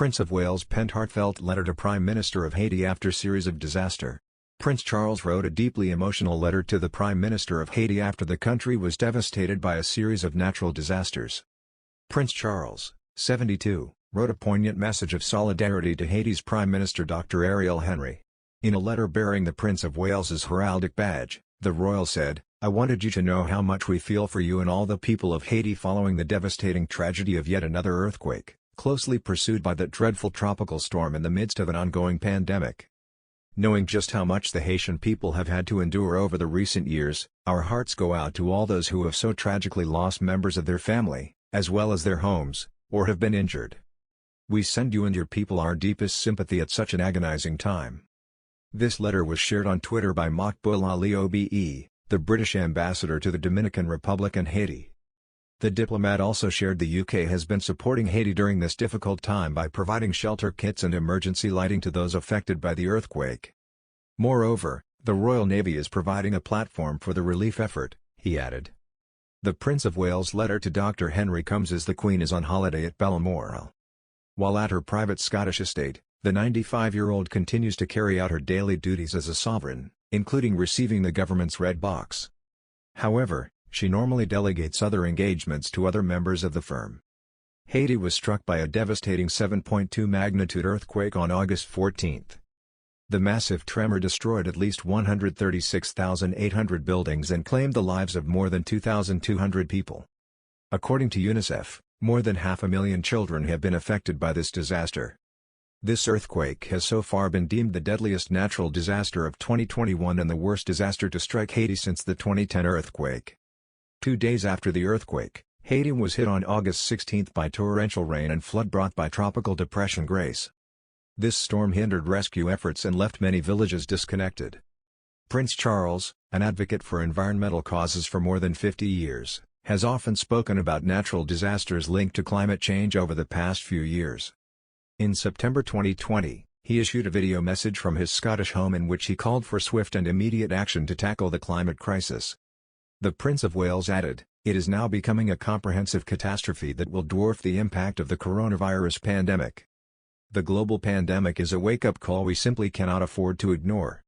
Prince of Wales penned heartfelt letter to Prime Minister of Haiti after series of disaster. Prince Charles wrote a deeply emotional letter to the Prime Minister of Haiti after the country was devastated by a series of natural disasters. Prince Charles, 72, wrote a poignant message of solidarity to Haiti's Prime Minister Dr. Ariel Henry. In a letter bearing the Prince of Wales's heraldic badge, the royal said, "I wanted you to know how much we feel for you and all the people of Haiti following the devastating tragedy of yet another earthquake, closely pursued by that dreadful tropical storm in the midst of an ongoing pandemic. Knowing just how much the Haitian people have had to endure over the recent years, our hearts go out to all those who have so tragically lost members of their family, as well as their homes, or have been injured. We send you and your people our deepest sympathy at such an agonizing time." This letter was shared on Twitter by Markle, the British ambassador to the Dominican Republic and Haiti. The diplomat also shared the UK has been supporting Haiti during this difficult time by providing shelter kits and emergency lighting to those affected by the earthquake. Moreover, the Royal Navy is providing a platform for the relief effort, he added. The Prince of Wales' letter to Dr. Henry comes as the Queen is on holiday at Balmoral. While at her private Scottish estate, the 95-year-old continues to carry out her daily duties as a sovereign, including receiving the government's red box. However, she normally delegates other engagements to other members of the firm. Haiti was struck by a devastating 7.2 magnitude earthquake on August 14. The massive tremor destroyed at least 136,800 buildings and claimed the lives of more than 2,200 people. According to UNICEF, more than 500,000 children have been affected by this disaster. This earthquake has so far been deemed the deadliest natural disaster of 2021 and the worst disaster to strike Haiti since the 2010 earthquake. 2 days after the earthquake, Haiti was hit on August 16 by torrential rain and flood brought by Tropical Depression Grace. This storm hindered rescue efforts and left many villages disconnected. Prince Charles, an advocate for environmental causes for more than 50 years, has often spoken about natural disasters linked to climate change over the past few years. In September 2020, he issued a video message from his Scottish home in which he called for swift and immediate action to tackle the climate crisis. The Prince of Wales added, "It is now becoming a comprehensive catastrophe that will dwarf the impact of the coronavirus pandemic. The global pandemic is a wake-up call we simply cannot afford to ignore."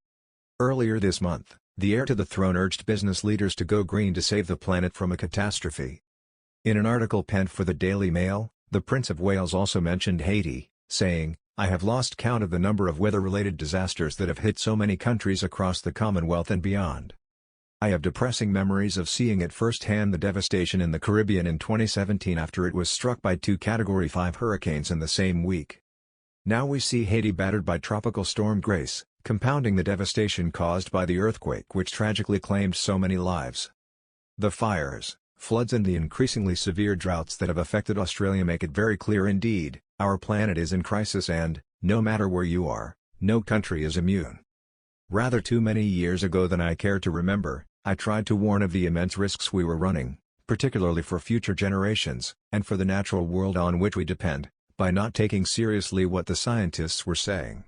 Earlier this month, the heir to the throne urged business leaders to go green to save the planet from a catastrophe. In an article penned for the Daily Mail, the Prince of Wales also mentioned Haiti, saying, "I have lost count of the number of weather-related disasters that have hit so many countries across the Commonwealth and beyond. I have depressing memories of seeing at firsthand the devastation in the Caribbean in 2017 after it was struck by 2 Category 5 hurricanes in the same week. Now we see Haiti battered by Tropical Storm Grace, compounding the devastation caused by the earthquake which tragically claimed so many lives. The fires, floods and the increasingly severe droughts that have affected Australia make it very clear indeed, our planet is in crisis and, no matter where you are, no country is immune. Rather too many years ago than I care to remember, I tried to warn of the immense risks we were running, particularly for future generations, and for the natural world on which we depend, by not taking seriously what the scientists were saying.